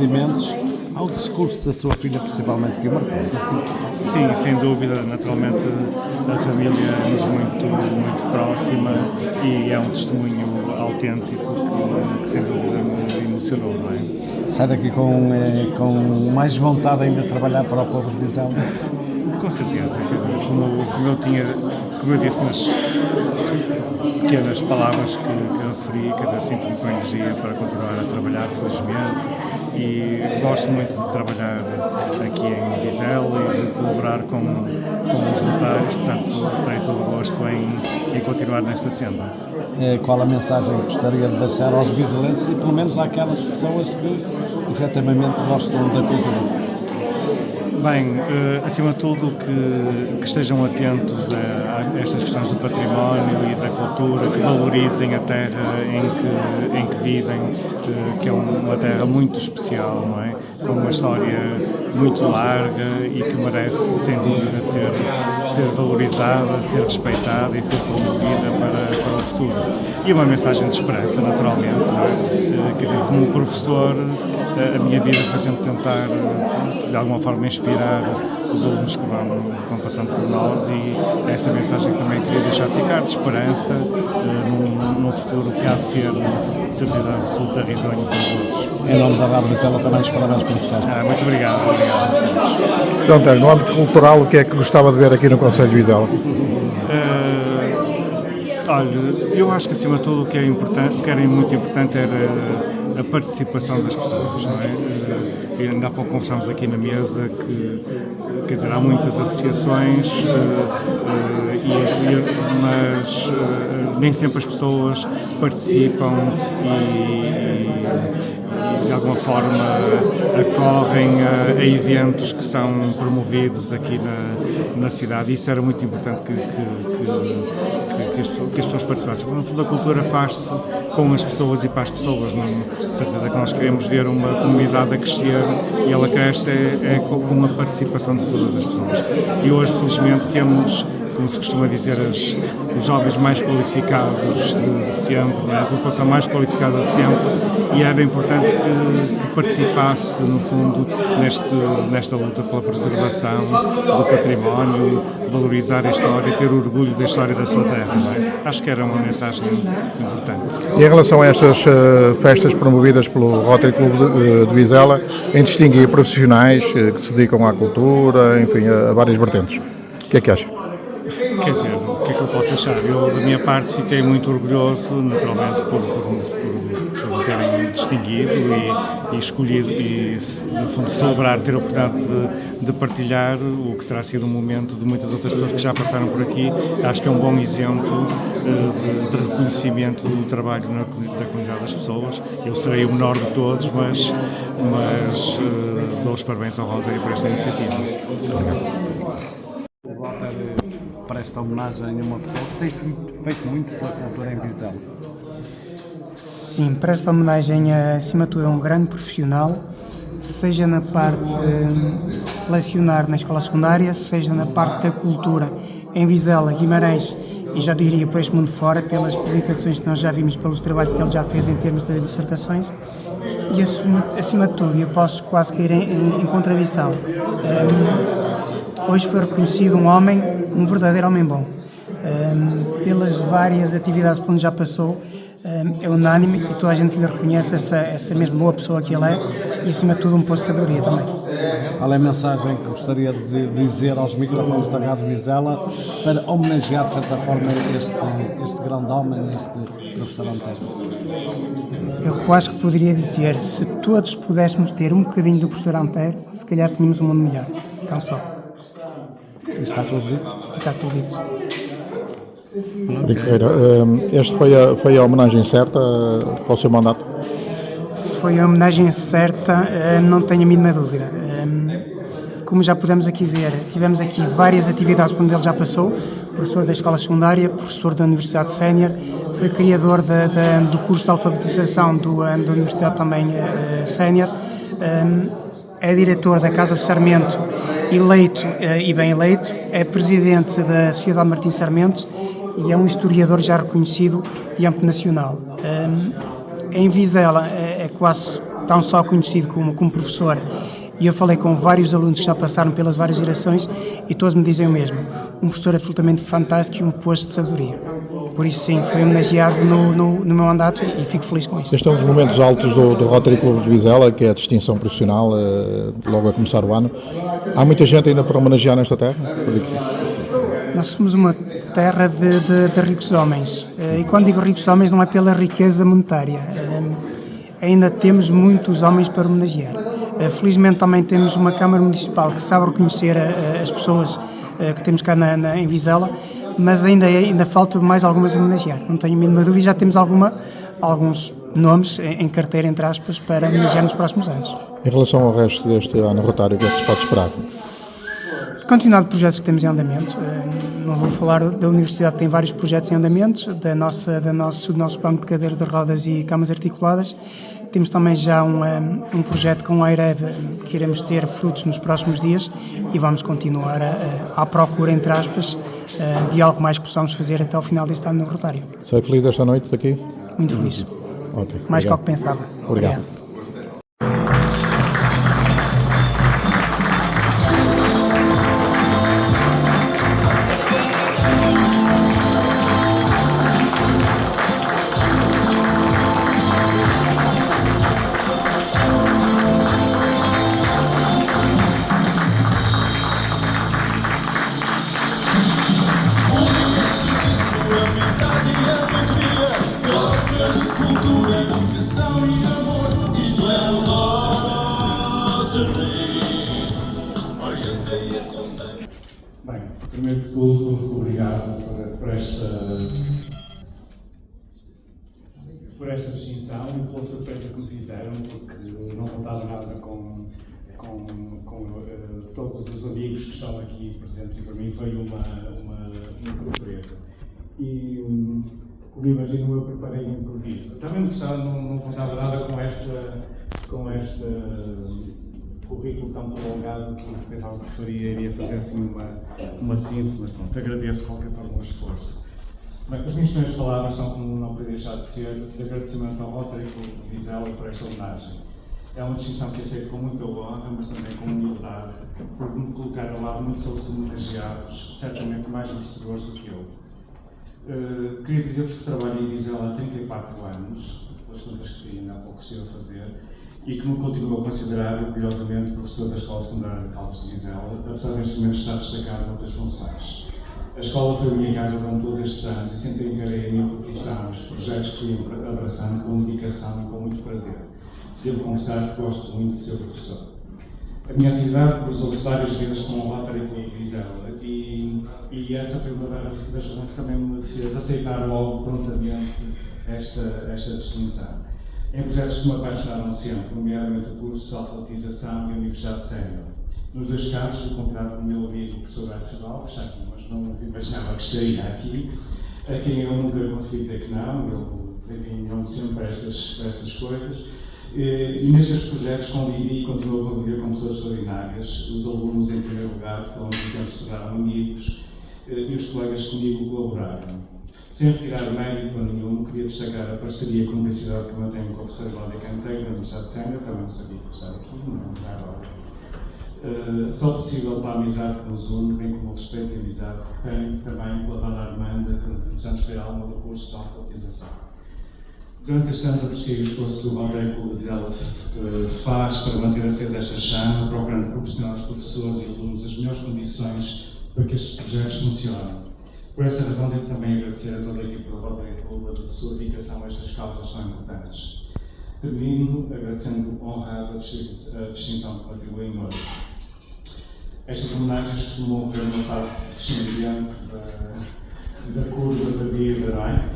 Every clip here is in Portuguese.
agradecimentos ao discurso da sua filha, principalmente, que o marcou. Sim, sem dúvida, naturalmente a família é-nos muito próxima e é um testemunho autêntico que sem dúvida me emocionou, não é? Sai daqui com mais vontade ainda de trabalhar para o povo de Vizela? Com certeza, quer dizer, como eu disse nas pequenas palavras que referi, quer dizer, sinto-me com energia para continuar a trabalhar, felizmente, e gosto muito de trabalhar aqui em Vizela e de colaborar com os voluntários, portanto, tenho todo o gosto em continuar nesta senda. Qual a mensagem que gostaria de deixar aos vizelenses e pelo menos àquelas pessoas que efetivamente gostam da cultura? Bem, acima de tudo que estejam atentos a estas questões do património e da cultura, que valorizem a terra em que vivem, que é uma terra muito especial, não é? Com uma história muito larga e que merece, sem dúvida, ser valorizada, ser respeitada e ser promovida para o futuro. E uma mensagem de esperança, naturalmente, não é? Quer dizer, como professor, a minha vida foi sempre tentar, de alguma forma, inspirar os alunos que vão passando por nós, e essa mensagem que também queria deixar ficar, de esperança num futuro que há de ser, de certeza absoluta, risonho para todos. Em nome da Rádio Vizela também os parabéns, professor. Muito obrigado. João António, no âmbito cultural, o que é que gostava de ver aqui no Conselho de Vizela? Olha, eu acho que acima de tudo o que era muito importante era a participação das pessoas, não é? E ainda há pouco conversámos aqui na mesa que, quer dizer, há muitas associações, mas nem sempre as pessoas participam e de alguma forma acorrem a eventos que são promovidos aqui na cidade, e isso era muito importante que as pessoas participassem. No fundo, a cultura faz-se com as pessoas e para as pessoas. Não, certeza que nós queremos ver uma comunidade a crescer, e ela cresce com a participação de todas as pessoas. E hoje, felizmente, temos, como se costuma dizer, os jovens mais qualificados de sempre, a população mais qualificada de sempre, e era importante que participasse, no fundo, nesta luta pela preservação do património, valorizar a história, ter orgulho da história da sua terra, não é? Acho que era uma mensagem importante. E em relação a estas festas promovidas pelo Rotary Clube de Vizela, em distinguir profissionais que se dedicam à cultura, enfim, a várias vertentes, o que é que acha? Quer dizer, o que é que eu posso achar? Eu, da minha parte, fiquei muito orgulhoso, naturalmente, por me terem distinguido e escolhido e, no fundo, celebrar, ter a oportunidade de partilhar o que terá sido um momento de muitas outras pessoas que já passaram por aqui. Acho que é um bom exemplo de reconhecimento do trabalho da comunidade das pessoas. Eu serei o menor de todos, mas dou os parabéns ao Rotary por esta iniciativa. O Rotary presta homenagem a uma pessoa que tem feito muito pela cultura em Vizela. Sim, presta homenagem acima de tudo a um grande profissional, seja na parte de lecionar na escola secundária, seja na parte da cultura em Vizela, Guimarães, e já diria por este mundo fora, pelas publicações que nós já vimos, pelos trabalhos que ele já fez em termos de dissertações. E acima de tudo, eu posso quase cair em contradição. Hoje foi reconhecido um verdadeiro homem bom. Pelas várias atividades por onde já passou, é unânime e toda a gente lhe reconhece essa mesma boa pessoa que ele é, e acima de tudo um poço de sabedoria também. Qual é a mensagem que gostaria de dizer aos microfones da Rádio Vizela para homenagear de certa forma este grande homem, este professor Antero? Eu quase que poderia dizer, se todos pudéssemos ter um bocadinho do professor Antero, se calhar tínhamos um mundo melhor. Então só. Está tudo dito? Está tudo dito. Ferreira, esta foi a homenagem certa para o seu mandato? Foi a homenagem certa, não tenho a mínima dúvida. Como já pudemos aqui ver, tivemos aqui várias atividades por onde ele já passou, professor da escola secundária, professor da Universidade Sénior, foi criador do curso de alfabetização da Universidade também Sénior, é diretor da Casa do Sarmento, eleito e bem eleito, é presidente da Sociedade Martim Sarmentos e é um historiador já reconhecido de âmbito nacional. Em Vizela é quase tão só conhecido como professor, e eu falei com vários alunos que já passaram pelas várias gerações e todos me dizem o mesmo: um professor absolutamente fantástico e um poço de sabedoria. Por isso, sim, foi homenageado no meu mandato e fico feliz com isso. Este é um dos momentos altos do Rotary Clube de Vizela, que é a distinção profissional, logo a começar o ano. Há muita gente ainda para homenagear nesta terra? Nós somos uma terra de ricos homens, e quando digo ricos homens não é pela riqueza monetária, ainda temos muitos homens para homenagear. Felizmente também temos uma Câmara Municipal que sabe reconhecer as pessoas que temos cá em Vizela, mas ainda falta mais algumas a homenagear, não tenho a mínima dúvida, já temos alguns nomes em carteira, entre aspas, para homenagear nos próximos anos. Em relação ao resto deste ano rotário, o que é que se pode esperar? Continuar de projetos que temos em andamento. Não vou falar da Universidade, que tem vários projetos em andamento, do nosso banco de cadeiras de rodas e camas articuladas. Temos também já um projeto com a AIREV que iremos ter frutos nos próximos dias e vamos continuar à procura, entre aspas, de algo mais que possamos fazer até ao final deste ano no Rotário. Sai feliz desta noite daqui? Muito feliz. Okay, mais que o que pensava. Obrigado. Bem, primeiro de tudo, obrigado por esta distinção e pela surpresa que nos fizeram, porque não contava nada com todos os amigos que estão aqui presentes, e para mim foi uma surpresa. E como imagino, eu preparei um improviso. Também não contava nada com este currículo tão prolongado que pensava que iria fazer assim uma síntese, mas pronto, agradeço de qualquer forma o esforço. Bem, as minhas primeiras palavras são, como não podia deixar de ser, de agradecimento ao Rotary Clube de Vizela por esta homenagem. É uma distinção que aceito com muita honra, mas também com humildade, por me colocar ao lado muitos outros homenageados, certamente mais merecedores do que eu. Queria dizer-vos que trabalho em Vizela há 34 anos, pelas contas que ainda há pouco estive a fazer, e que me continuo a considerar orgulhosamente professor da Escola Secundária de Caldas de Vizela, apesar deste momento estar destacado em outras funções. A escola foi a minha casa durante todos estes anos e sempre encarei a minha profissão, os projetos que fui abraçando com dedicação e com muito prazer. Devo confessar que gosto muito de ser professor. A minha atividade cruzou-se várias vezes com o Rotary Clube de Vizela e essa foi uma das razões que também me fez aceitar logo prontamente esta distinção. Em projetos que me apaixonaram sempre, nomeadamente o curso de alfabetização e a Universidade Sénior. Nos dois casos, fui convidado pelo meu amigo, o professor Garcival, que está aqui, mas não imaginava que estaria aqui, a quem eu nunca consegui dizer que não, eu desempenho-me sempre para estas coisas. E nestes projetos convivi e continuo a conviver com pessoas extraordinárias, os alunos em primeiro lugar, que ao mesmo tempo se tornaram amigos, e os colegas que comigo colaboraram. Sem retirar mérito a nenhum, queria destacar a parceria e cumplicidade que mantenho com a professora Cláudia Canteiro na Universidade Sénior, também não sabia que estava aqui, não já agora. Só possível para a amizade que nos une, bem como o respeito e a amizade que tenho também pela Dona Armanda, que nos anos foi a alma do curso de alfabetização. Durante estes anos apreciei o esforço que o Rotary Clube de Vizela faz para manter acesa esta chama, procurando proporcionar aos professores e alunos as melhores condições para que estes projetos funcionem. Por essa razão, devo também agradecer a toda a equipe do Rotary Clube a sua dedicação a estas causas tão importantes. Termino agradecendo honrado a distinção que me atribuem hoje. Estas homenagens costumam ocorrer numa fase descendente da curva da vida, não é?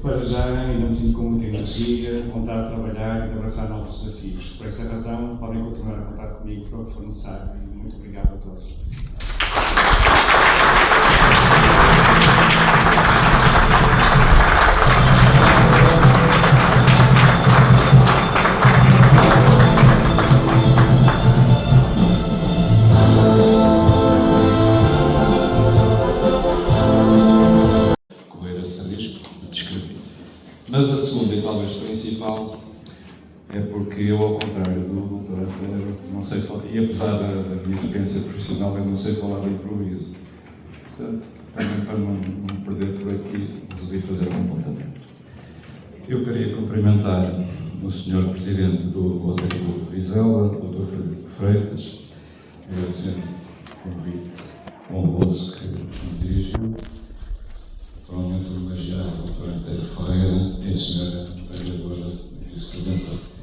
Para já, ainda me sinto com muita energia, vontade de trabalhar e de abraçar novos desafios. Por essa razão, podem continuar a contar comigo para o que for necessário. E muito obrigado a todos. Mas a segunda e talvez principal é porque eu, ao contrário do Dr. António, não sei falar, e apesar da minha experiência profissional, eu não sei falar de improviso. Portanto, também para não me perder por aqui, resolvi fazer um apontamento. Eu queria cumprimentar o Sr. Presidente do Rotary Clube de Vizela, o Dr. Frederico Freitas, agradecendo o convite honroso que me dirigiu, naturalmente o magistrado Dr. António Ferreira e a Sra. Vereadora Vice-Presidenta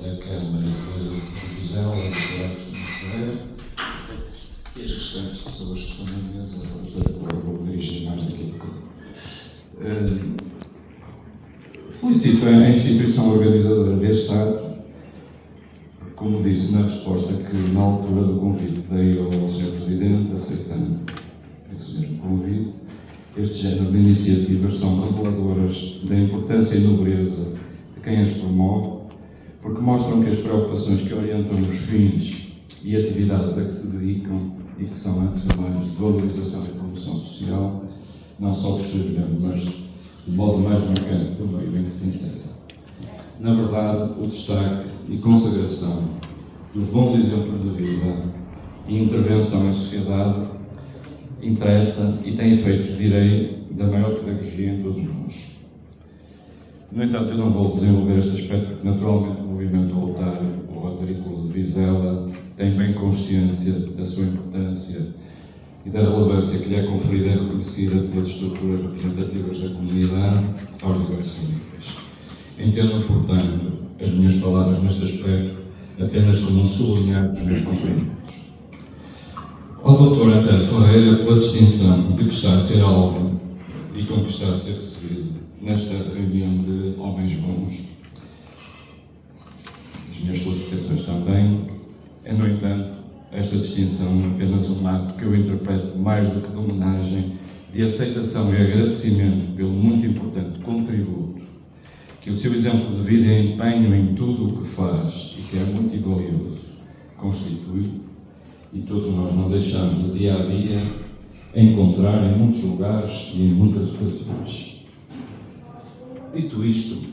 da Câmara de Vizela, Dr. Ferreira, e as restantes pessoas que estão na mesa, eu vou dirigir mais daqui a pouco. Felicito a instituição organizadora deste ato, como disse na resposta que na altura do convite dei ao Sr. Presidente, aceitando esse mesmo convite, este género de iniciativas são reveladoras da importância e nobreza de quem as promove, porque mostram que as preocupações que orientam os fins e atividades a que se dedicam e que são, antes de mais, de valorização e promoção social, não só dos seus membros, mas de modo mais marcante do meio em que se insere. Na verdade, o destaque e consagração dos bons exemplos de vida e intervenção em sociedade interessa e tem efeitos, direi, da maior pedagogia em todos nós. No entanto, eu não vou desenvolver este aspecto porque, naturalmente, o movimento rotário, o Rotary Clube de Vizela, tem bem consciência da sua importância e da relevância que lhe é conferida e reconhecida pelas estruturas representativas da comunidade aos diversos níveis. Entendo, portanto, as minhas palavras neste aspecto apenas como um sublinhar dos meus cumprimentos. Ao Dr. António Ferreira, pela distinção de que está a ser alvo e com que está a ser recebido nesta reunião de homens bons, as minhas felicitações também, é, no entanto, esta distinção apenas um ato que eu interpreto mais do que de homenagem, de aceitação e agradecimento pelo muito importante contributo que o seu exemplo de vida e empenho em tudo o que faz, e que é muito valioso, constitui, e todos nós não deixamos de dia a dia encontrar em muitos lugares e em muitas ocasiões. Dito isto,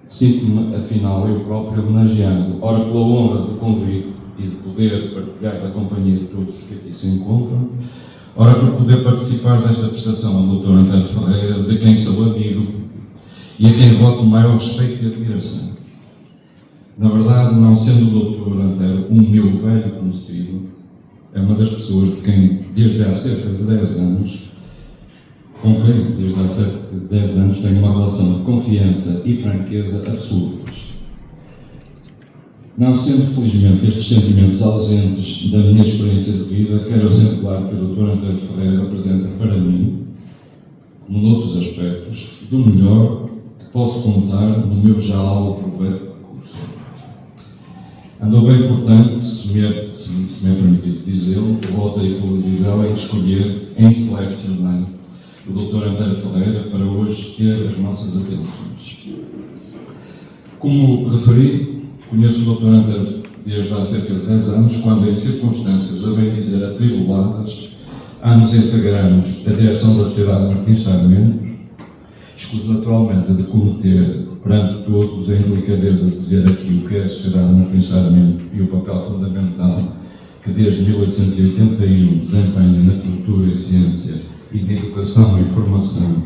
sinto-me, afinal, eu próprio homenageado, ora pela honra do convite e de poder partilhar da companhia de todos os que aqui se encontram, ora por poder participar desta prestação ao Dr. António Ferreira, de quem sou amigo e a quem voto o maior respeito e admiração. Na verdade, não sendo o Dr. António um meu velho conhecido, é uma das pessoas de quem, desde há cerca de 10 anos, com quem, desde há cerca de 10 anos, tenho uma relação de confiança e franqueza absolutas. Não sendo, felizmente, estes sentimentos ausentes da minha experiência de vida, quero acentuar que o Dr. António Ferreira apresenta para mim, como noutros aspectos, do melhor que posso contar no meu já algo proveito percurso. Andou bem, portanto, se me é permitido dizê-lo, o Rotary Clube de Vizela em escolher, em selecionar, o Dr. António Ferreira para hoje ter as nossas atenções. Como referi, conheço o Dr. António desde há cerca de 10 anos, quando, em circunstâncias, a bem dizer, atribuladas, nos integramos a direção da Sociedade Martins Sarmento. Escuso naturalmente de cometer perante todos a indelicadeza de dizer aqui o que é a Sociedade Martins Sarmento e o papel fundamental que desde 1881 desempenha na cultura e ciência e na educação e formação,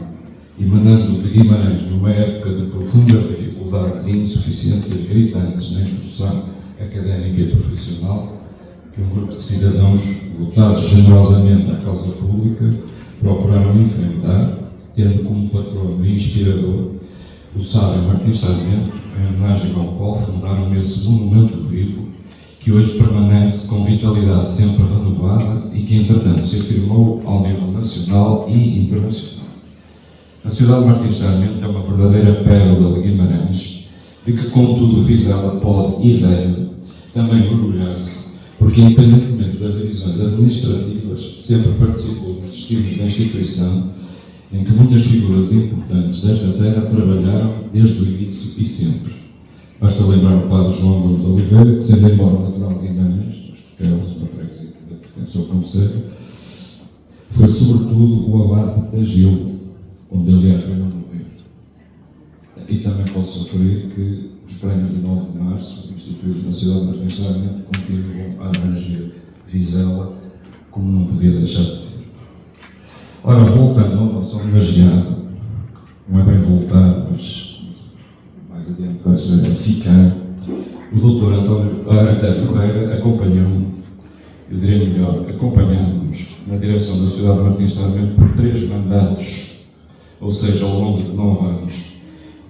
emanando de Guimarães numa época de profundas dificuldades e insuficiências gritantes na instrução académica e profissional, que um grupo de cidadãos votados generosamente à causa pública procuraram enfrentar, tendo como patrono e inspirador o sábio Martins Sarmento, em homenagem ao qual fundaram esse monumento vivo, que hoje permanece com vitalidade sempre renovada e que, entretanto, se afirmou ao nível nacional e internacional. A Sociedade Martins Sarmento é uma verdadeira pérola de Guimarães, de que, contudo, Vizela pode e deve também orgulhar-se, porque, independentemente das divisões administrativas, sempre participou dos destinos da instituição, em que muitas figuras importantes desta terra trabalharam desde o início e sempre. Basta lembrar o padre João Gomes de Oliveira, que, sendo embora natural de Guimarães, dos Torquelos, uma freguesia que pertence ao concelho, foi sobretudo o abade da Gil, onde aliás veio a morrer. Aqui também posso referir que os prémios de 9 de março, instituídos na cidade de Martins de Sarmento, continuam a abranger Vizela, como não podia deixar de ser. Ora, voltando ao nosso homenageado, não é bem voltar, mas mais adiante vai ser ficar, o Dr. António Ferreira acompanhou-me, eu diria melhor, acompanhamos na direção da cidade de Martins de Sarmento por 3 mandatos, ou seja, ao longo de 9 anos,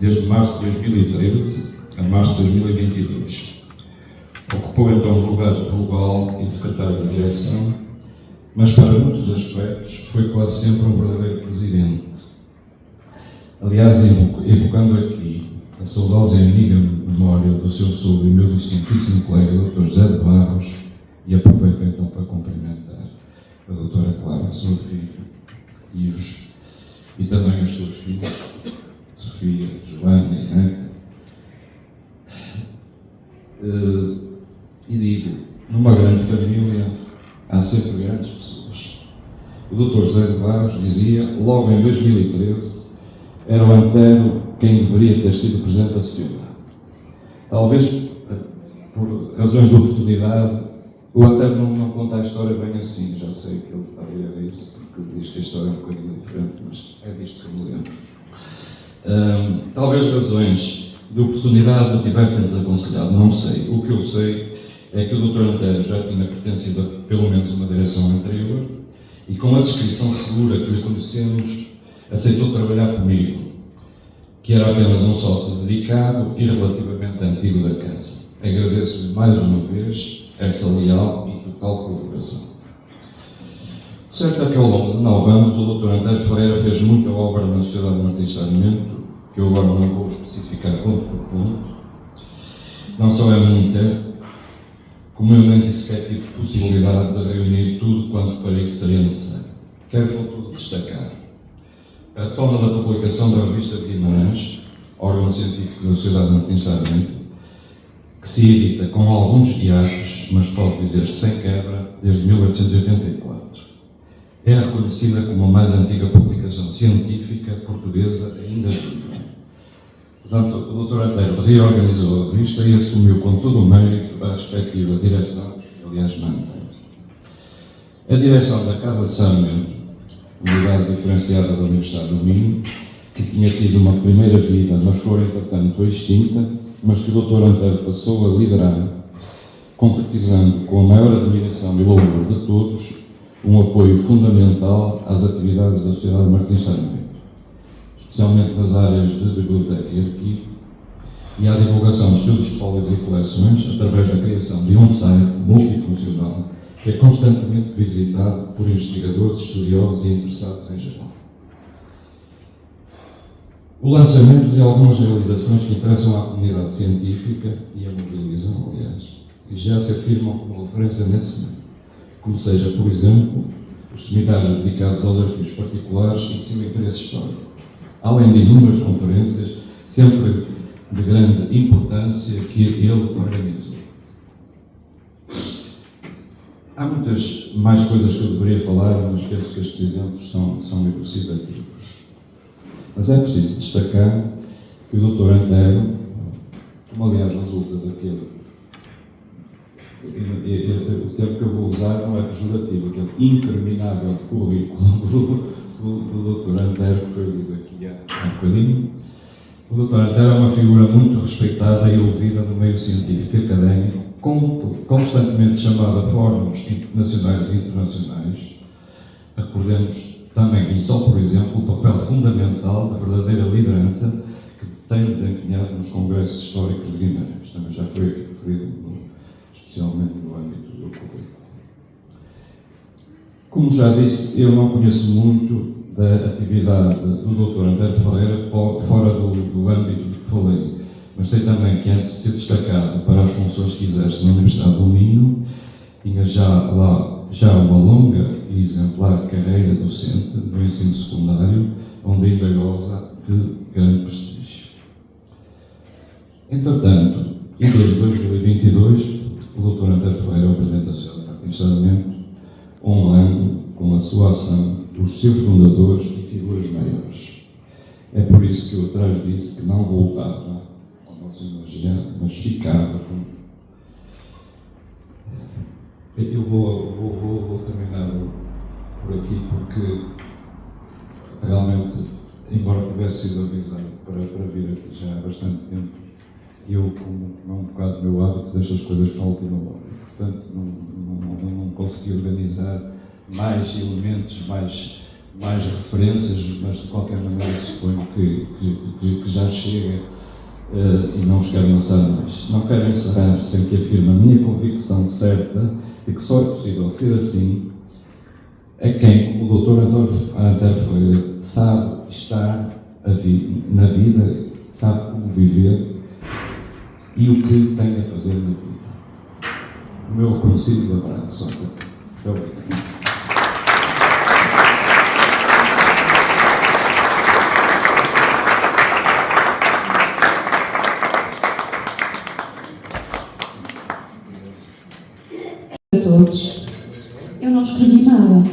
desde março de 2013 a março de 2022. Ocupou então os lugares de vogal e secretário de direção, mas para muitos aspectos foi quase sempre um verdadeiro presidente. Aliás, evocando aqui a saudosa e amiga memória do seu sogro e meu distintíssimo colega, Dr. José de Barros, e aproveito então para cumprimentar a doutora Clara, seu filho, e também as suas filhas, Sofia, Joana e Neta. E digo, numa grande família há sempre grandes pessoas. O Dr. José de Barros dizia, logo em 2013, era o Antero quem deveria ter sido presidente da sociedade. Talvez por razões de oportunidade, o Antero não conta a história bem assim. Já sei que ele está a rir-se, porque diz que a história é um bocadinho diferente, mas é disto que me lembro. Talvez razões de oportunidade o tivessem desaconselhado, não sei. O que eu sei é que o Dr. Antero já tinha pertencido a pelo menos uma direção anterior e, com a descrição segura que lhe conhecemos, aceitou trabalhar comigo, que era apenas um sócio dedicado e relativamente antigo da casa. Agradeço-lhe mais uma vez essa leal e total colaboração. O certo é que ao longo de 9 anos o Dr. Antero Ferreira fez muita obra na Sociedade de Martins de Sarmento, que eu agora não vou especificar ponto por ponto. Não só é muita, como eu nem sequer tive possibilidade de reunir tudo quanto para isso seria necessário. Quero, contudo, destacar a toma da publicação da revista de Guimarães, órgão científico da Sociedade de Martins de Sarmento, que se edita com alguns hiatos, mas pode dizer sem quebra, desde 1884. É reconhecida como a mais antiga publicação científica portuguesa ainda viva. Portanto, o Dr. Antero reorganizou a revista e assumiu com todo o mérito a respectiva direção, que aliás mantém. A direção da Casa de Sarmento, unidade diferenciada da Universidade do Minho, que tinha tido uma primeira vida, mas foi entretanto extinta, mas que o Dr. Antero passou a liderar, concretizando com a maior admiração e louvor de todos um apoio fundamental às atividades da Sociedade de Martins de Sarmento, especialmente nas áreas de biblioteca e arquivo, e à divulgação dos seus espólios e coleções através da criação de um site multifuncional que é constantemente visitado por investigadores, estudiosos e interessados em geral. O lançamento de algumas realizações que interessam à comunidade científica e a mobilizam, aliás, e já se afirmam como referência nesse meio, como seja, por exemplo, os seminários dedicados aos arquivos particulares e de seu interesse histórico, além de inúmeras conferências, sempre de grande importância, que ele organizou. Há muitas mais coisas que eu deveria falar, mas esqueço que estes exemplos são elucidativos. Mas é preciso destacar que o Dr. Antero, como aliás resulta daquele, o termo que eu vou usar não é pejorativo, aquele interminável currículo do Dr. Antero, que foi lido aqui há um bocadinho. O Dr. Antero é uma figura muito respeitada e ouvida no meio científico e académico, constantemente chamado a fóruns nacionais e internacionais. Recordemos também, e só por exemplo, o papel fundamental de verdadeira liderança que tem desempenhado nos congressos históricos de Guimarães. Também já foi aqui referido, especialmente no âmbito do currículo. Como já disse, eu não conheço muito da atividade do Dr. Antero Ferreira fora do âmbito de que falei, mas sei também que antes de ser destacado para as funções que exerce na Universidade do Minho, tinha já uma longa e exemplar carreira docente no ensino secundário, onde ainda goza de grande prestígio. Entretanto, em 2022, o Dr. Antero Ferreira é o Presidente da Sociedade de Martins de Sarmento, honrando com a sua ação os seus fundadores e figuras maiores. É por isso que eu atrás disse que não voltava ao nosso imaginário, mas ficava. Eu vou terminar por aqui, porque realmente, embora tivesse sido avisado para vir aqui já há bastante tempo, eu, como é um bocado do meu hábito, deixo as coisas para a última hora. Portanto, não consegui organizar mais elementos, mais referências, mas de qualquer maneira suponho que já chega e não vos quero amassar mais. Não quero encerrar sem que afirme a minha convicção certa de que só é possível ser assim a quem, como o Dr. António Ferreira, sabe estar na vida, sabe como viver e o que tem a fazer na vida. O meu reconhecido abraço. Muito obrigado. A todos. Eu não escrevi nada.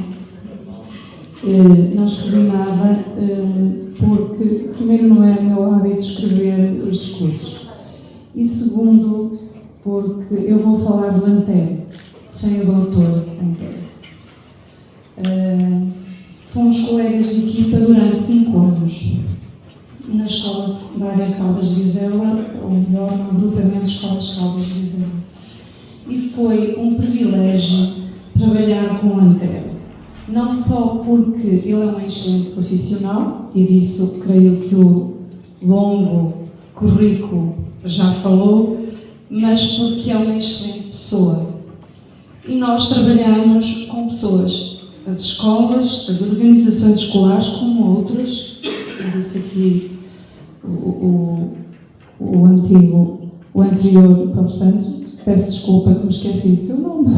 Não escrevi nada porque, primeiro, não é o meu hábito escrever os discursos. E segundo, porque eu vou falar do Antero, sem o doutor Antero. Fomos colegas de equipa durante 5 anos na Escola Secundária Caldas de Vizela, ou melhor, no agrupamento de Escolas Caldas de Vizela. E foi um privilégio trabalhar com o Antero. Não só porque ele é um excelente profissional, e disso creio que o longo currículo já falou, mas porque é uma excelente pessoa. E nós trabalhamos com pessoas, as escolas, as organizações escolares, como outras. Eu disse aqui o anterior palestrante, peço desculpa que me esqueci do seu nome.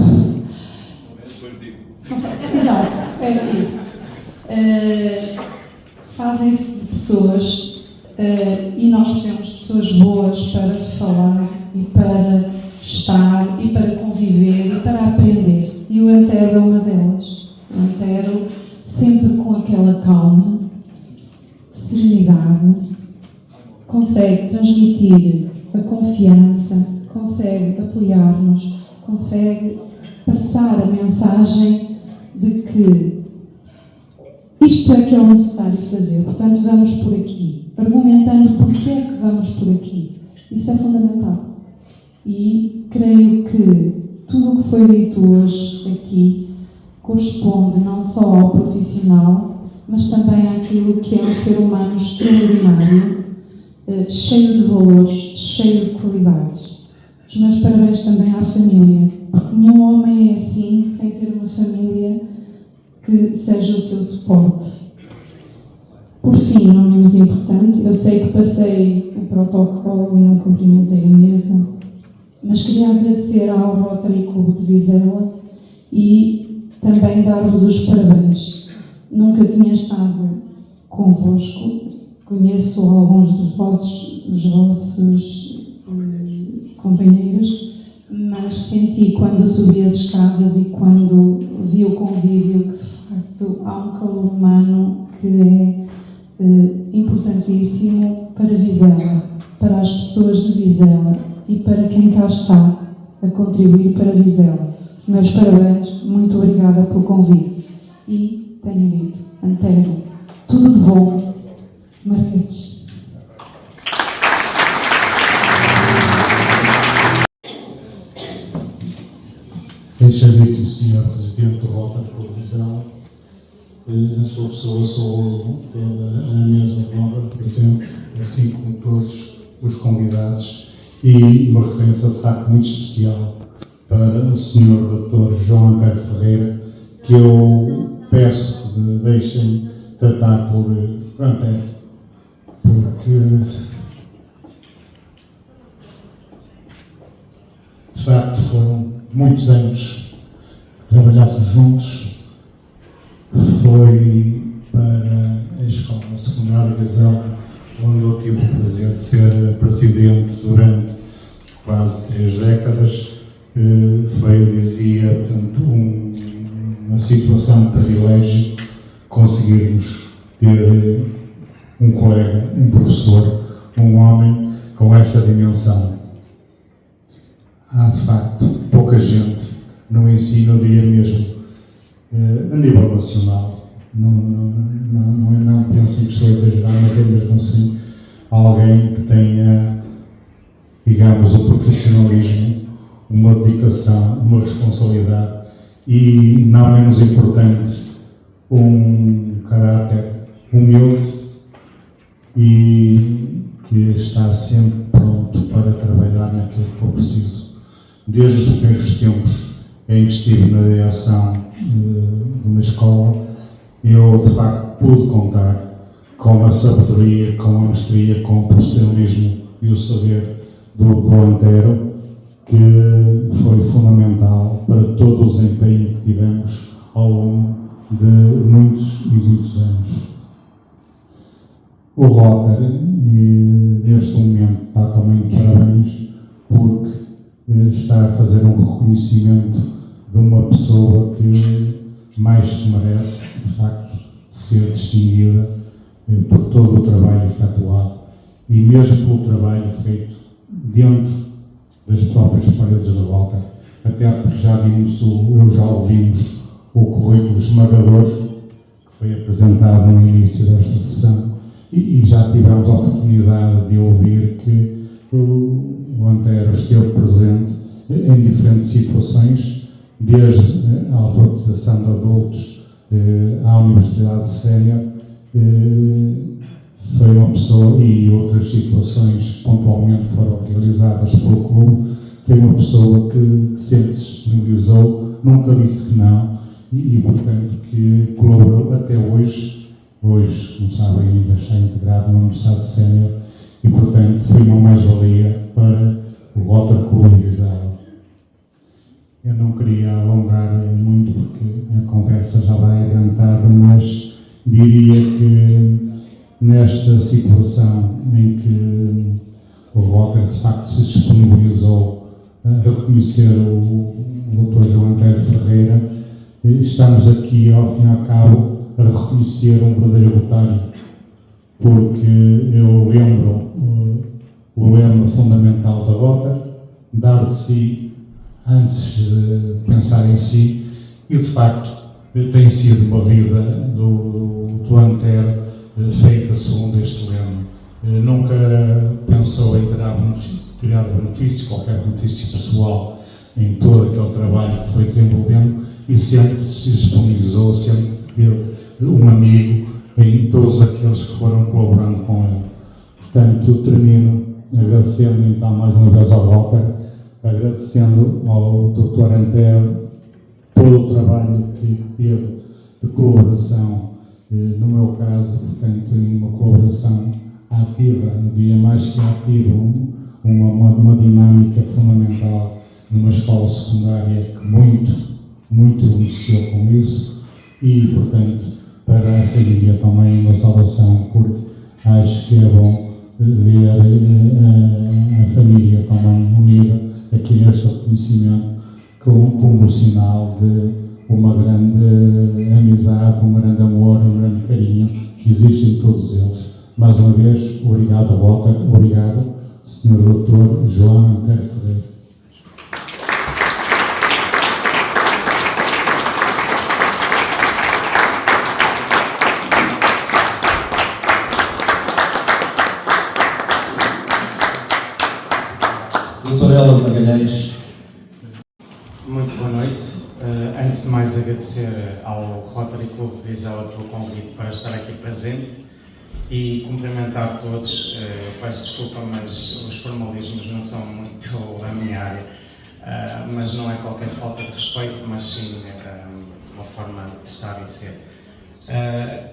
Exato, é isso. Fazem-se de pessoas e nós precisamos de pessoas boas para falar e para estar e para conviver e para aprender. E o Antero é uma delas. O Antero, sempre com aquela calma, serenidade, consegue transmitir a confiança, consegue apoiar-nos, consegue passar a mensagem de que isto é que é o necessário fazer. Portanto, vamos por aqui, argumentando porque é que vamos por aqui. Isso é fundamental. E creio que tudo o que foi dito hoje aqui corresponde não só ao profissional, mas também àquilo que é um ser humano extraordinário, cheio de valores, cheio de qualidades. Os meus parabéns também à família, porque nenhum homem é assim sem ter uma família que seja o seu suporte. Por fim, não menos importante, eu sei que passei o protocolo e não cumprimentei a mesa, mas queria agradecer ao Rotary Clube de Vizela e também dar-vos os parabéns. Nunca tinha estado convosco, conheço alguns dos vossos companheiros, mas senti quando subi as escadas e quando vi o convívio que de facto há um calor humano que é importantíssimo para Vizela, para as pessoas de Vizela e para quem cá está a contribuir para Vizela. Os meus parabéns, muito obrigada pelo convite. E tenho dito, Antero, tudo de bom, Marqueses. Excelentíssimo Sr. Presidente do Rotary Clube de Vizela, na sua pessoa sou toda a mesa de honra presente, assim como todos os convidados, e uma referência de facto muito especial para o Sr. Dr. João Antero Ferreira, que eu peço que deixem tratar por Antero, porque de facto foram muitos anos trabalhados juntos. Foi para a Escola Secundária Vizela, onde eu tive o prazer de ser presidente durante quase 3 décadas. Foi, eu dizia, portanto, uma situação de privilégio conseguirmos ter um colega, um professor, um homem com esta dimensão. Há, de facto, pouca gente no ensino, eu diria mesmo, a nível nacional. Não pensem que estou a exagerar, mas é mesmo assim alguém que tenha, digamos, o profissionalismo, uma dedicação, uma responsabilidade e, não menos importante, um caráter humilde e que está sempre pronto para trabalhar naquilo que for preciso. Desde os primeiros tempos em que estive na direção de uma escola, eu de facto pude contar com a sabedoria, com a mestria, com o profissionalismo e o saber do Antero, que foi fundamental para todo o desempenho que tivemos ao longo de muitos e muitos anos. O Rotary, neste momento, está também de parabéns, porque está a fazer um reconhecimento de uma pessoa que mais que merece, de facto, ser distinguida por todo o trabalho efetuado e mesmo pelo trabalho feito dentro das próprias paredes do Rotary. Até porque já ouvimos o currículo esmagador que foi apresentado no início desta sessão e já tivemos a oportunidade de ouvir que o Antero esteve presente em diferentes situações, desde a alfabetização de adultos à Universidade Sénior. Foi uma pessoa, e outras situações que pontualmente foram realizadas pelo clube, foi uma pessoa que sempre se disponibilizou, nunca disse que não, e portanto que colaborou até hoje. Hoje, como sabem, ainda está integrado na Universidade Sénior e portanto foi uma mais-valia para o Rotary Clube de Vizela. Eu não queria alongar muito porque a conversa já vai adiantada, mas diria que nesta situação em que o Rotary de facto se disponibilizou a reconhecer o Dr. João Antero Ferreira, estamos aqui, ao fim e ao cabo, a reconhecer um verdadeiro rotário, porque eu lembro o lema fundamental da Rotary, dar de si antes de pensar em si, e de facto tem sido uma vida do Antero feita segundo este lema. Nunca pensou em tirar benefício, qualquer benefício pessoal em todo aquele trabalho que foi desenvolvendo e sempre se disponibilizou, sempre teve um amigo em todos aqueles que foram colaborando com ele. Portanto, termino agradecendo então mais uma vez ao Rotary, agradecendo ao Dr. Antero todo o trabalho que teve de colaboração, no meu caso, portanto, em uma colaboração ativa, no dia mais que ativa, uma dinâmica fundamental numa escola secundária que muito beneficiou com isso e, portanto, para a família também uma salvação, porque acho que é bom ver a família também unida aqui neste reconhecimento como sinal de uma grande amizade, um grande amor, um grande carinho que existe em todos eles. Mais uma vez, obrigado, Rotary, obrigado, Sr. Dr. João Antero Ferreira. Doutora de Magalhães. Muito boa noite. Antes de mais, agradecer ao Rotary Clube de Vizela pelo convite para estar aqui presente e cumprimentar todos. Peço desculpa, mas os formalismos não são muito a minha área, mas não é qualquer falta de respeito, mas sim uma forma de estar e ser.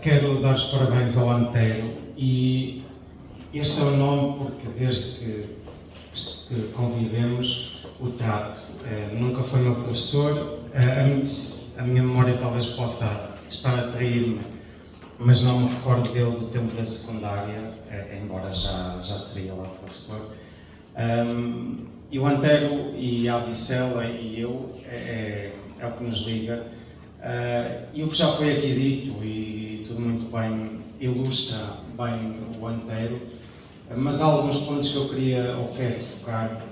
Quero dar os parabéns ao Antero e este é o nome porque desde que convivemos o trato. Nunca foi meu professor, a minha memória talvez possa estar a trair-me, mas não me recordo dele do tempo da secundária, embora já seria lá professor. E o Antero e a Vicela e eu é o que nos liga. E o que já foi aqui dito, e tudo muito bem, ilustra bem o Antero, mas há alguns pontos que eu queria ou quero focar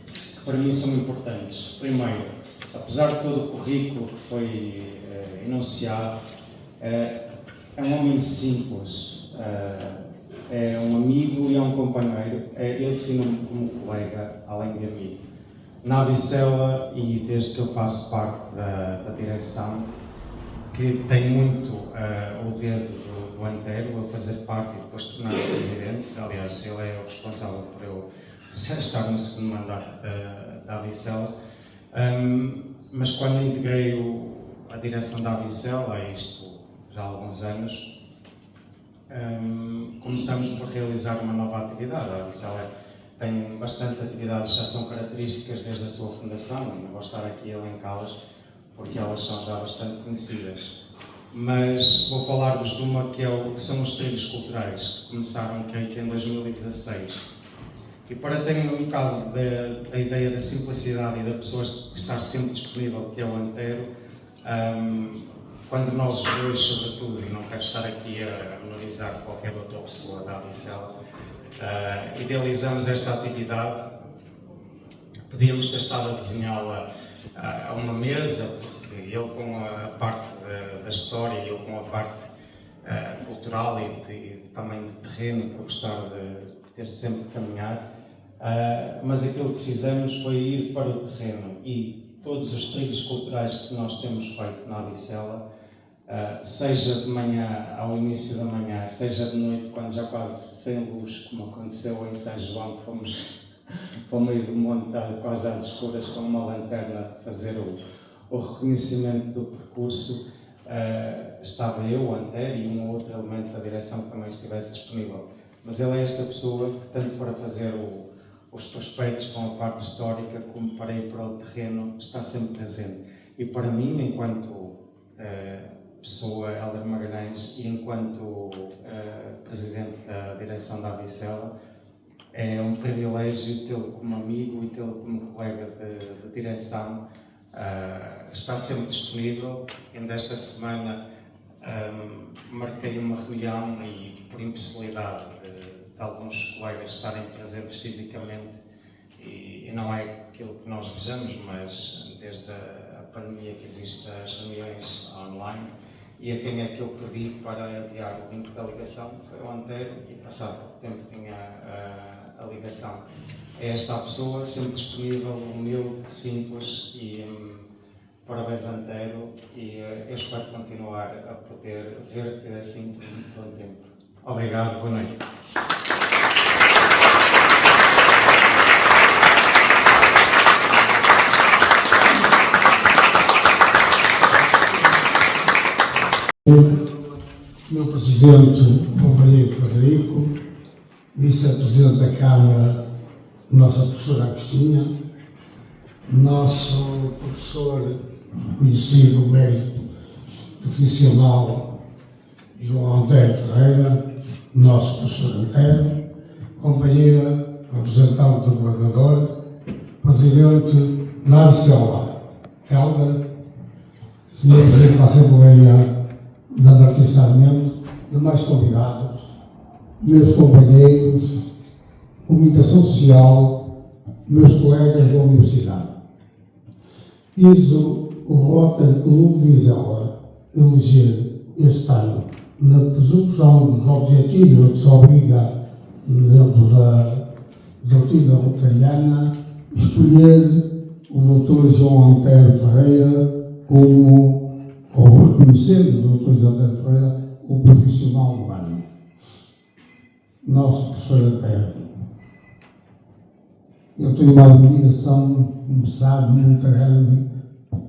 que para mim são importantes. Primeiro, apesar de todo o currículo que foi enunciado, é um homem simples, é um amigo e é um companheiro. Eu defino-me como colega, além de amigo. Na Avicela, e desde que eu faço parte da direção, que tem muito o dedo do Antero a fazer parte e depois tornar presidente. Aliás, ele é o responsável por eu estar no segundo mandato da Avicela. Mas quando integrei a direção da Avicela, isto já há alguns anos, começamos por realizar uma nova atividade. A Avicela tem bastantes atividades, já são características desde a sua fundação, não vou estar aqui a elencá-las, porque elas são já bastante conhecidas. Mas vou falar-vos de uma que são os trilhos culturais, que começaram em 2016. E para terem um bocado da ideia da simplicidade e da pessoa estar sempre disponível, que é o Antero, quando nós dois, sobretudo, e não quero estar aqui a menorizar qualquer outra pessoa da Avicela, idealizamos esta atividade, podíamos ter estado a desenhá-la a uma mesa, porque ele com a parte da história e eu com a parte cultural e também de terreno, por gostar de ter sempre de caminhar, mas aquilo que fizemos foi ir para o terreno e todos os trilhos culturais que nós temos feito na Avicela, seja de manhã, ao início da manhã, seja de noite, quando já quase sem luz, como aconteceu em São João, que fomos para o meio do monte, quase às escuras, com uma lanterna, fazer o reconhecimento do percurso, estava eu, o Antero, e um outro elemento da direção que também estivesse disponível. Mas ele é esta pessoa que, tanto para fazer os prospectos com a parte histórica, como para ir para o terreno, está sempre presente. E para mim, enquanto pessoa, Hélder Magalhães, e enquanto presidente da direção da Avicela, é um privilégio tê-lo como amigo e tê-lo como colega de direção. Está sempre disponível. Ainda esta semana marquei uma reunião e, por impossibilidade de alguns colegas estarem presentes fisicamente, e não é aquilo que nós desejamos, mas desde a pandemia que existem as reuniões online, e a quem é que eu pedi para enviar o link da ligação foi o Antero, e passado pouco tempo tinha a ligação. É esta a pessoa, sempre disponível, humilde, simples, e parabéns, Antero, e eu espero continuar a poder ver-te assim por muito bom tempo. Obrigado, boa noite. Meu presidente, companheiro Frederico, vice-presidente da Câmara, nossa professora Agostinha, nosso professor conhecido, mérito profissional João Antero Ferreira, nosso professor Antero, companheira, representante do governador, presidente da Avicela, Hélder, senhor presidente da Assembleia da Martins Sarmento, demais convidados, meus companheiros, comunicação social, meus colegas da universidade. Quis o Rotary Clube de Vizela eleger este ano, na presunção dos objetivos a que se obriga dentro da doutrina rotariana, escolher o Dr. João Antero Ferreira como, ou reconhecendo o Dr. João Antero Ferreira como profissional do ano. Nosso professor Antero, eu tenho uma admiração, como sabe, muito grande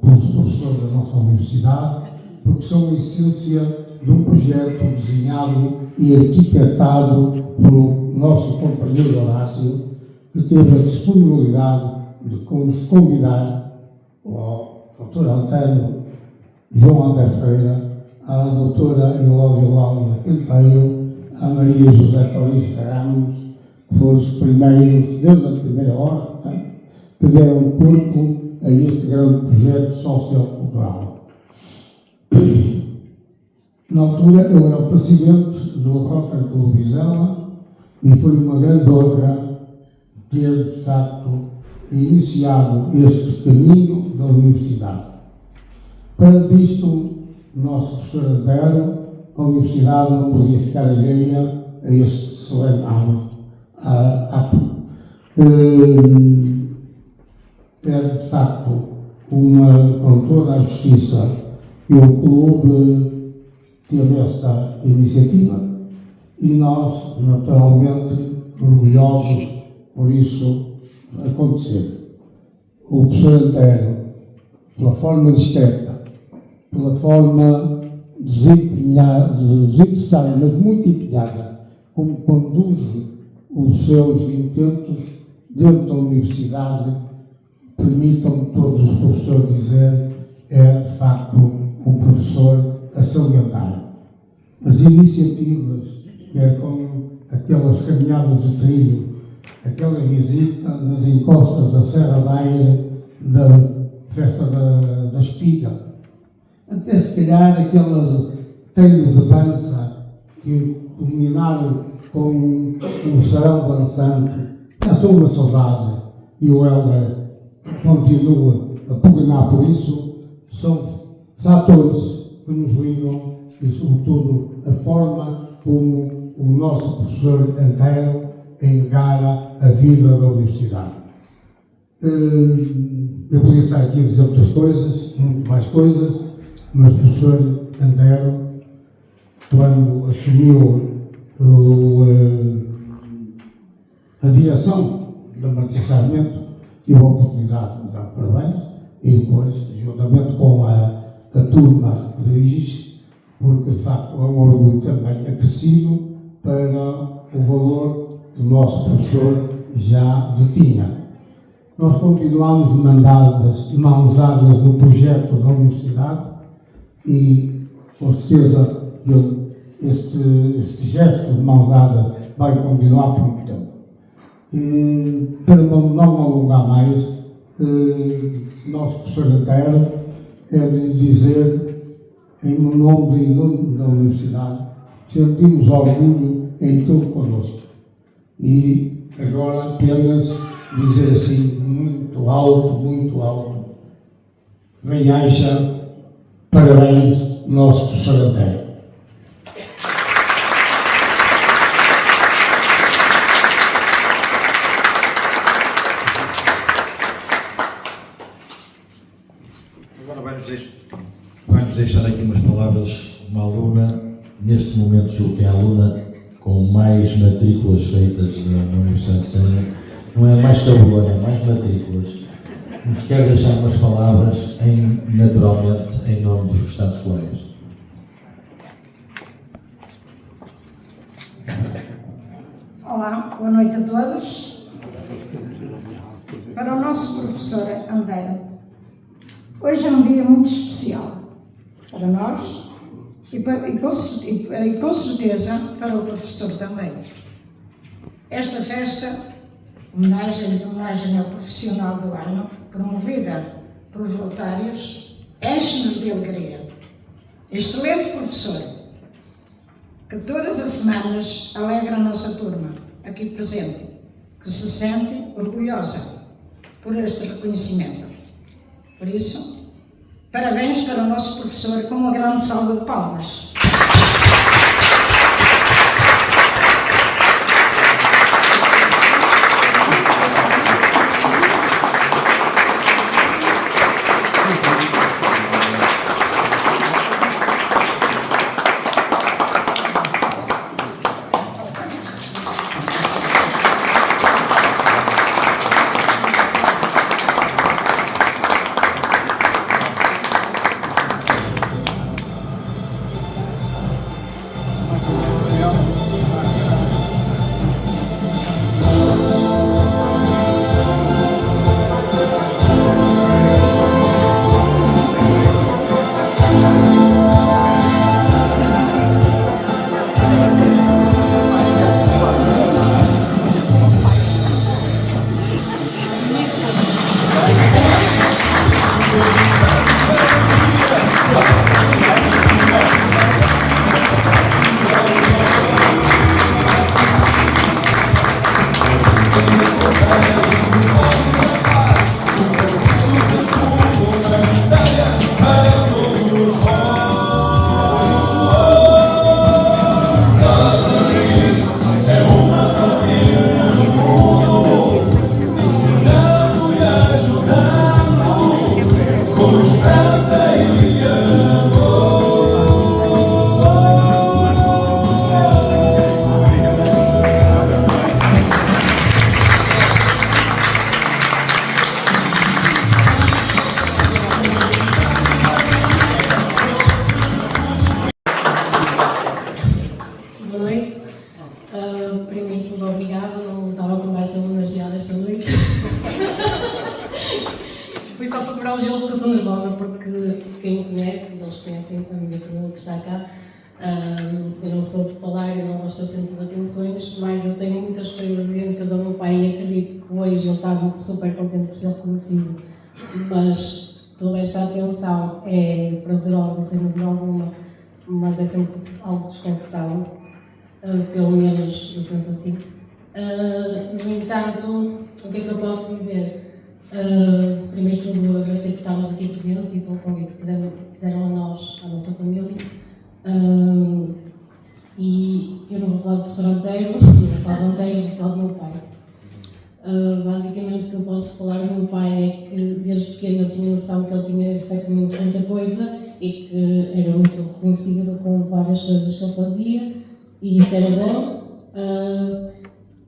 pelos professores da nossa universidade, porque são a essência de um projeto desenhado e arquitetado pelo nosso companheiro Horácio, que teve a disponibilidade de nos convidar ao Dr. Antero João Antero Ferreira, à doutora Eulódia Lália Canteiro, à Maria José Paulista Ramos, que foram os primeiros, desde a primeira hora, que deram corpo a este grande projeto sociocultural. Na altura, eu era o presidente do Rotary Clube Vizela e foi uma grande honra ter, de facto, iniciado este caminho da universidade. Perante isto, o nosso professor Antero, a universidade não podia ficar alheia a este solene ato. É, de facto, com toda a justiça, e o clube teve esta iniciativa e nós, naturalmente, orgulhosos por isso acontecer. O professor Antero, pela forma discreta, pela forma desinteressada, mas muito empenhada, como conduz os seus intentos dentro da universidade, permitam todos os professores dizer, é de facto um professor a salientar. As iniciativas, quer com aquelas caminhadas de trilho, aquela visita nas encostas da Serra da Aire, da Festa da Espiga, até se calhar aquelas trilhos de dança que culminaram com um sarau dançante, já sou uma saudade, e o Helder continua a pugnar por isso, são fatores que nos ligam e, sobretudo, a forma como o nosso professor Antero encara a vida da universidade. Eu podia estar aqui a dizer muitas coisas, muito mais coisas, mas o professor Antero, quando assumiu a direção da Martins Sarmento, tive a oportunidade de dar parabéns e depois, juntamente com a turma que dirige, porque de facto é um orgulho também acrescido para o valor que o nosso professor já detinha. Nós continuamos mãos dadas no projeto da universidade e, com certeza, este gesto de mãos dadas vai continuar por muito tempo. Para não me alongar mais, nosso professor Antero é de lhe dizer, em nome da universidade, sentimos orgulho em tudo connosco. E agora apenas dizer assim, muito alto, bem-aja, parabéns, nosso professor Antero. Agora vai-nos deixar aqui umas palavras uma aluna, neste momento julgo que é a aluna com mais matrículas feitas na Universidade de Senna, não é mais tabulona, é mais matrículas. Nos quer deixar umas palavras, naturalmente, em nome dos restantes colegas. Olá, boa noite a todos. Para o nosso professor Antero, hoje é um dia muito especial para nós e com certeza para o professor também. Esta festa, homenagem ao profissional do ano, promovida pelos Rotários, enche-nos de alegria. Excelente professor, que todas as semanas alegra a nossa turma, aqui presente, que se sente orgulhosa por este reconhecimento. Por isso, parabéns para o nosso professor com uma grande salva de palmas. homenageada esta noite. Foi só para quebrar o gelo porque eu estou nervosa, porque quem me conhece, eles conhecem a minha família que está cá. Eu não sou de falar, eu não gosto sempre das atenções, mas eu tenho muitas coisas idênticas ao meu pai e acredito que hoje ele está super contente por ser reconhecido. Mas toda esta atenção é prazerosa, sem dúvida alguma, mas é sempre algo desconfortável. Pelo menos eu penso assim. No entanto, o que é que eu posso dizer? Primeiro de tudo, agradecer por estarmos aqui presentes e pelo convite que fizeram a nós, à nossa família. E eu não vou falar do professor Anteiro, não vou falar do Anteiro, vou falar do meu pai. Basicamente, o que eu posso falar do meu pai é que desde pequeno eu tinha noção que ele tinha feito muita coisa e que era muito reconhecido com várias coisas que ele fazia, e isso era bom.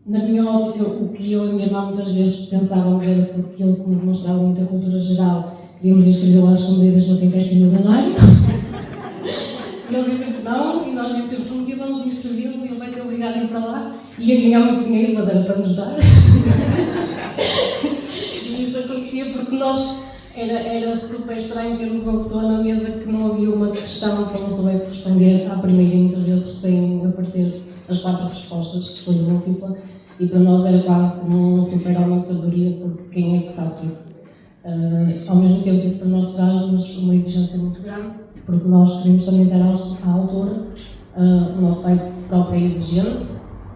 Na minha ótica, o que eu e a minha irmã muitas vezes pensávamos era porque ele, como demonstrava muita cultura geral, queríamos inscrevê-lo às escondidas no Quem Quer Ser Milionário. E ele dizia que não, e nós dizíamos sempre que um dia vamos inscrevê-lo e ele vai ser obrigado a ir para lá e a ganhar muito dinheiro, mas era para nos dar. E isso acontecia porque nós, era super estranho termos uma pessoa na mesa que não havia uma questão que ele não soubesse responder à primeira, e muitas vezes sem aparecer as 4 respostas, que escolha múltipla, e para nós era quase como um super-homem de sabedoria, porque quem é que sabe tudo? Ao mesmo tempo, isso para nós traz-nos uma exigência muito grande, porque nós queremos também estar à altura. O nosso pai próprio é exigente,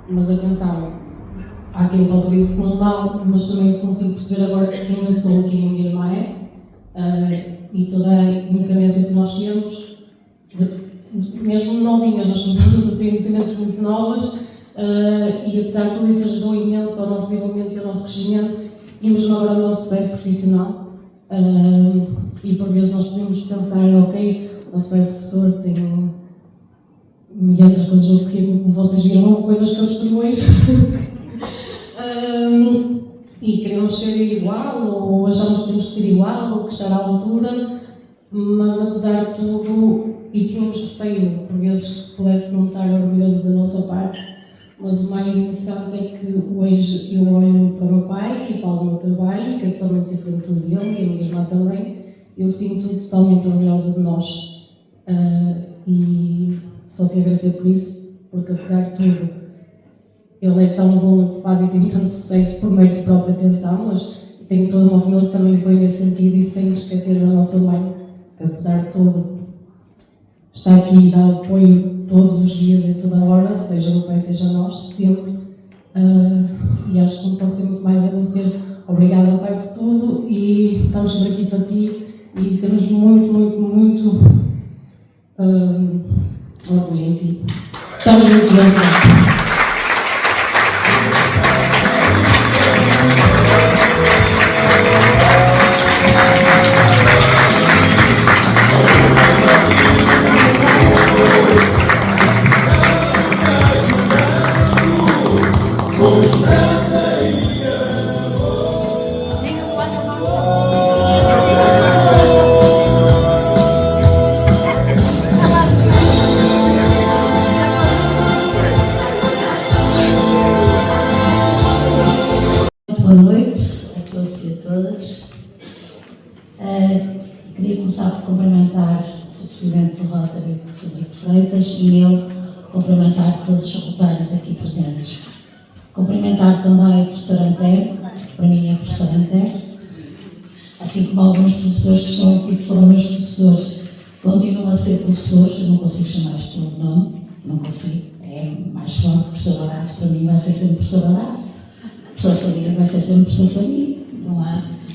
mas atenção, há quem possa ver isso como mal, mas também consigo perceber agora quem eu sou e quem a minha irmã é, e toda a independência que nós temos, mesmo novinhas, nós começamos a ser independentes muito novas, e apesar de tudo isso ajudou imenso ao nosso desenvolvimento e ao nosso crescimento, e mesmo agora ao nosso sucesso profissional. E por vezes nós podemos pensar, ok, o nosso pai é professor, tem milhares de coisas no currículo, como vocês viram, coisas que eu descobri hoje. E queremos ser igual, ou achamos que temos que ser igual, ou que estar à altura, mas apesar de tudo, e tínhamos receio, por vezes pudesse não estar orgulhoso da nossa parte, mas o mais interessante é que hoje eu olho para o meu pai e falo do meu trabalho, que é totalmente diferente do dele, e a minha irmã também. Eu sinto-me totalmente orgulhosa de nós. E só te agradecer por isso, porque apesar de tudo, ele é tão bom no que faz e tem tanto sucesso por meio de própria atenção, mas tenho toda uma família que também põe nesse sentido, e sem esquecer da nossa mãe, que apesar de tudo está aqui e dá apoio todos os dias e toda a hora, seja o pai, seja nós, sempre. E acho que não posso ser muito mais a dizer obrigada ao pai por tudo, e estamos sempre aqui para ti, e temos muito orgulho em ti. Estamos muito bem. Boa noite a todos e a todas. Queria começar por cumprimentar o Sr. Presidente do Rotary, Frederico Freitas, e ele cumprimentar todos os rotários aqui presentes. Cumprimentar também o professor Anteiro, que para mim é professor Anteiro, assim como alguns professores que estão aqui, que foram meus professores, continuam a ser professores. Eu não consigo chamar-lhes pelo nome, não consigo, é mais forte. Professor Horácio, para mim, vai ser sempre professor Horácio. Professor Faria vai ser sempre professor Faria,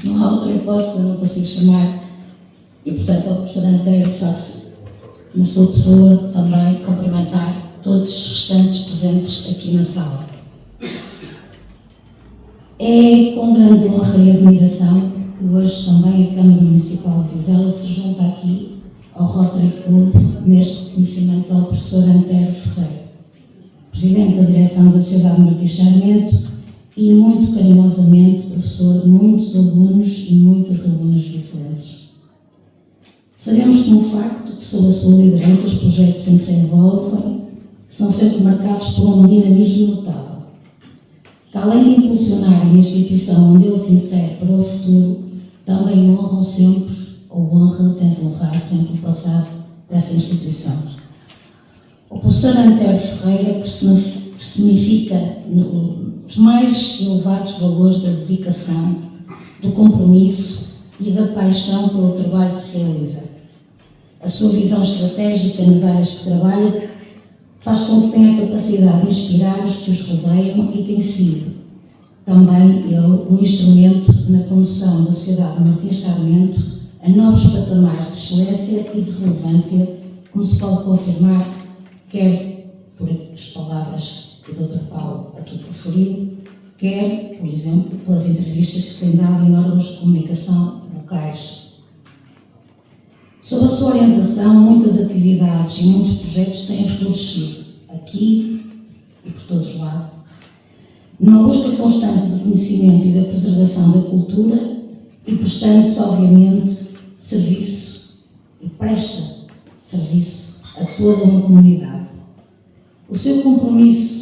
não há outra hipótese, eu não consigo chamar. E portanto ao professor Anteiro faço, na sua pessoa, também cumprimentar todos os restantes presentes aqui na sala. É com grande honra e admiração que hoje também a Câmara Municipal de Vizela se junta aqui ao Rotary Club neste reconhecimento ao professor Anteiro Ferreira, Presidente da Direção da Sociedade Martins Sarmento, e muito carinhosamente professor de muitos alunos e muitas alunas vicelenses. Sabemos como facto que, sob a sua liderança, os projetos em que se envolvem são sempre marcados por um dinamismo notável. que além de impulsionarem a instituição onde ele se insere para o futuro, também honram sempre, tentam honrar sempre o passado dessa instituição. O professor Antero Ferreira personifica os mais elevados valores da dedicação, do compromisso e da paixão pelo trabalho que realiza. A sua visão estratégica nas áreas que trabalha faz com que tenha a capacidade de inspirar os que os rodeiam e tem sido também ele um instrumento na condução da Sociedade de Martins Sarmento a novos patamares de excelência e de relevância, como se pode confirmar, quer por as palavras que o Dr. Paulo aqui proferiu, quer, por exemplo, pelas entrevistas que tem dado em órgãos de comunicação locais. Sob a sua orientação, muitas atividades e muitos projetos têm florescido, aqui e por todos os lados, numa busca constante do conhecimento e da preservação da cultura e prestando-se, obviamente, serviço e presta serviço a toda uma comunidade. O seu compromisso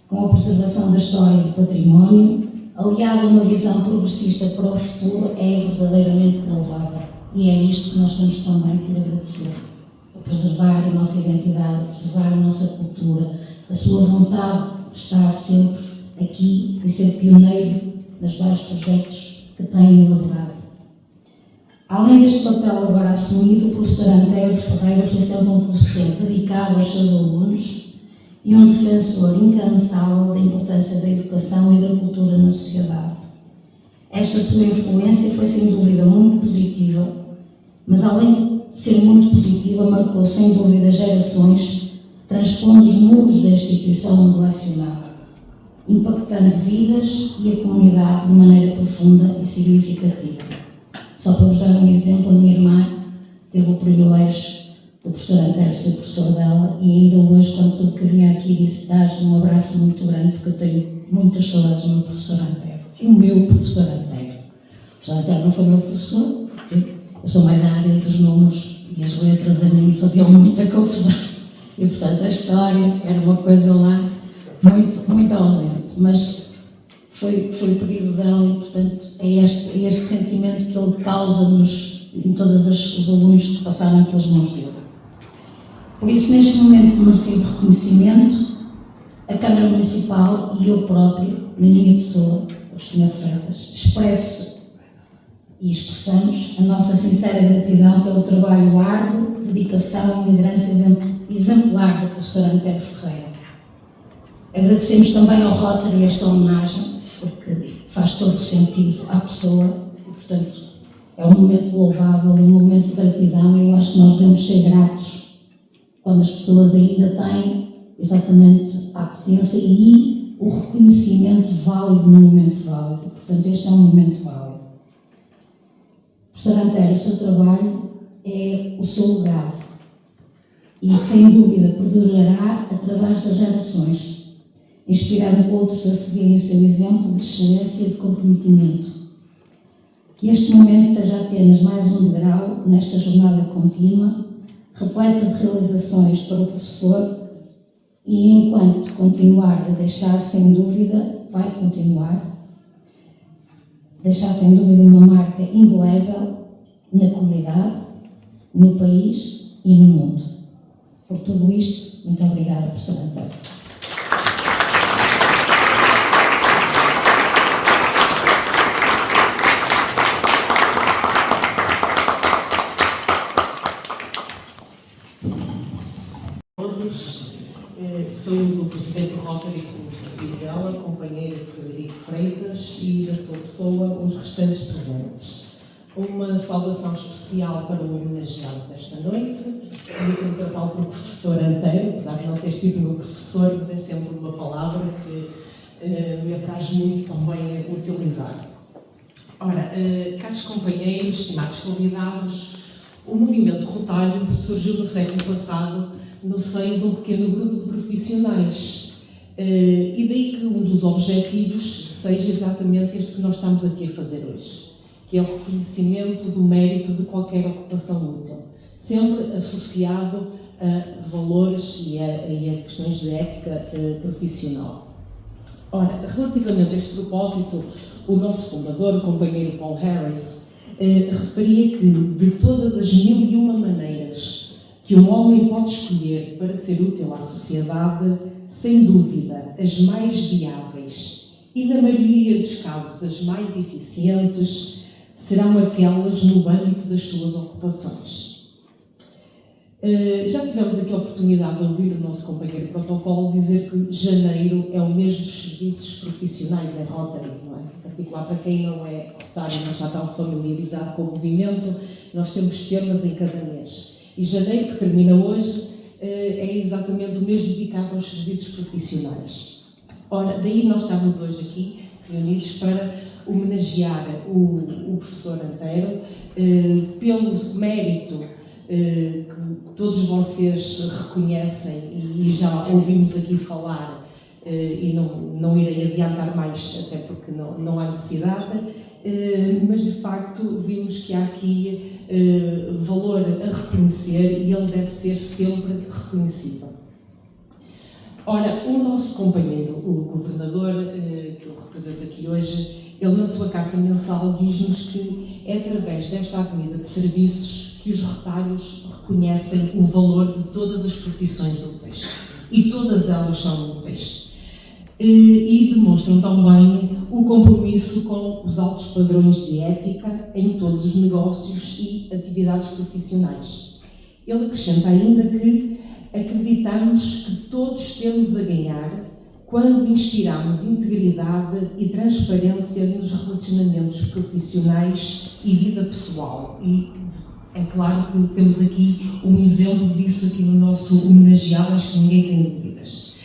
com a preservação da história e do património, aliado a uma visão progressista para o futuro, é verdadeiramente louvável. E é isto que nós temos também que lhe agradecer. A preservar a nossa identidade, a preservar a nossa cultura, a sua vontade de estar sempre aqui e ser pioneiro nos vários projetos que tem elaborado. Além deste papel agora assumido, o professor Antero Ferreira foi sempre um professor dedicado aos seus alunos e um defensor incansável da importância da educação e da cultura na sociedade. Esta sua influência foi sem dúvida muito positiva, mas além de ser muito positiva, marcou sem dúvida gerações, transpondo os muros da instituição onde lecionava, impactando vidas e a comunidade de maneira profunda e significativa. Só para vos dar um exemplo, a minha irmã teve o privilégio do professor Antero ser professor dela e ainda hoje, quando soube que vinha aqui, disse: dás-me um abraço muito grande porque eu tenho muitas saudades do meu professor Antero. O meu professor Antero. O professor Antero não foi meu professor, eu sou mais da área dos números e as letras a mim faziam muita confusão. E, portanto, a história era uma coisa lá muito ausente, mas foi pedido dela e, portanto, é este sentimento que ele causa em todos os alunos que passaram pelas mãos dele. Por isso, neste momento de merecido reconhecimento, a Câmara Municipal e eu próprio, na minha pessoa, Agostina Freitas, expressamos a nossa sincera gratidão pelo trabalho árduo, dedicação e liderança exemplar do professor Antero Ferreira. Agradecemos também ao Rotary esta homenagem, porque faz todo sentido à pessoa e, portanto, é um momento louvável e um momento de gratidão, e eu acho que nós devemos ser gratos quando as pessoas ainda têm exatamente a apetência e o reconhecimento válido no momento válido. Portanto, este é um momento válido. Professor Antero, o seu trabalho é o seu legado e, sem dúvida, perdurará através das gerações, inspirando outros a seguirem o seu exemplo de excelência e de comprometimento. Que este momento seja apenas mais um degrau nesta jornada contínua, repleta de realizações para o professor, e enquanto continuar a deixar, sem dúvida, vai continuar, deixar sem dúvida uma marca indelével na comunidade, no país e no mundo. Por tudo isto, muito obrigada, professor Antero. Saúdo o Presidente do Rotary Clube de Vizela, companheiro Frederico Freitas e da sua pessoa, os restantes presentes. Uma saudação especial para o homenageado desta noite, e eu tratá-lo por professor Antero, apesar de não ter sido meu professor, mas é sempre uma palavra que me apraz muito também utilizar. Ora, caros companheiros, estimados convidados, o movimento rotário surgiu no século passado no seio de um pequeno grupo de profissionais. E daí que um dos objetivos seja exatamente este que nós estamos aqui a fazer hoje, que é o reconhecimento do mérito de qualquer ocupação útil, sempre associado a valores e a questões de ética profissional. Ora, relativamente a este propósito, o nosso fundador, o companheiro Paul Harris, referia que de todas as 1001 maneiras que um homem pode escolher para ser útil à sociedade, sem dúvida, as mais viáveis e, na maioria dos casos, as mais eficientes, serão aquelas no âmbito das suas ocupações. Já tivemos aqui a oportunidade de ouvir o nosso companheiro de protocolo dizer que janeiro é o mês dos serviços profissionais em Rotary, não é? Em particular para quem não é Rotary, não está tão familiarizado com o movimento, nós temos temas em cada mês. E janeiro, que termina hoje, é exatamente o mês dedicado aos serviços profissionais. Ora, daí nós estamos hoje aqui reunidos para homenagear o professor Antero pelo mérito que todos vocês reconhecem e já ouvimos aqui falar, e não irei adiantar mais, até porque não há necessidade, mas de facto vimos que há aqui valor a reconhecer e ele deve ser sempre reconhecido. Ora, o nosso companheiro, o governador, que eu represento aqui hoje, ele na sua carta mensal diz-nos que é através desta avenida de serviços que os rotários reconhecem o valor de todas as profissões úteis. E todas elas são úteis. E demonstram também o compromisso com os altos padrões de ética em todos os negócios e atividades profissionais. Ele acrescenta ainda que acreditamos que todos temos a ganhar quando inspiramos integridade e transparência nos relacionamentos profissionais e vida pessoal. E é claro que temos aqui um exemplo disso aqui no nosso homenageado, acho que ninguém tem dúvidas.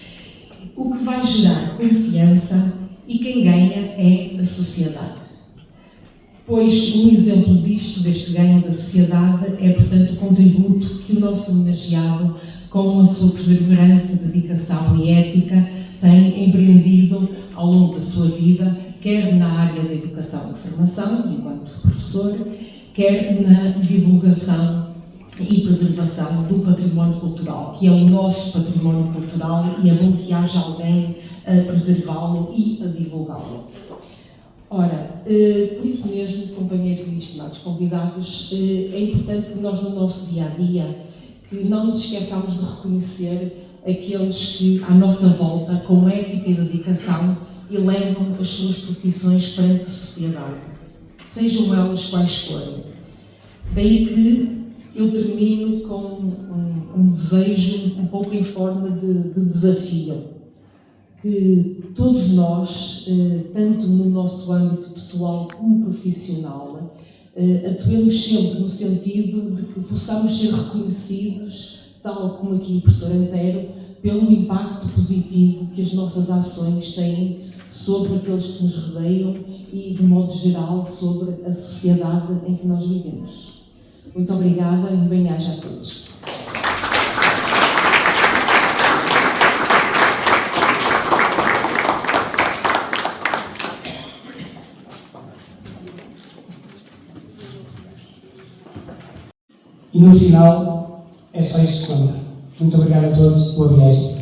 O que vai gerar confiança e quem ganha é a sociedade. Pois um exemplo deste ganho da sociedade é, portanto, o contributo que o nosso homenageado, com a sua perseverança, dedicação e ética, tem empreendido ao longo da sua vida, quer na área da educação e formação, enquanto professor, quer na divulgação e preservação do património cultural, que é o nosso património cultural e é bom que haja alguém a preservá-lo e a divulgá-lo. Ora, por isso mesmo, companheiros e estimados convidados, é importante que nós no nosso dia-a-dia, que não nos esqueçamos de reconhecer aqueles que, à nossa volta, com ética e dedicação, elevam as suas profissões perante a sociedade, sejam elas quais forem. Daí que eu termino com um desejo um pouco em forma de desafio, que todos nós, tanto no nosso âmbito pessoal como profissional, atuemos sempre no sentido de que possamos ser reconhecidos, tal como aqui o professor Antero, pelo impacto positivo que as nossas ações têm sobre aqueles que nos rodeiam e, de modo geral, sobre a sociedade em que nós vivemos. Muito obrigada e bem-aja a todos. E no final, é só isso que conta. Muito obrigado a todos. Boa viagem.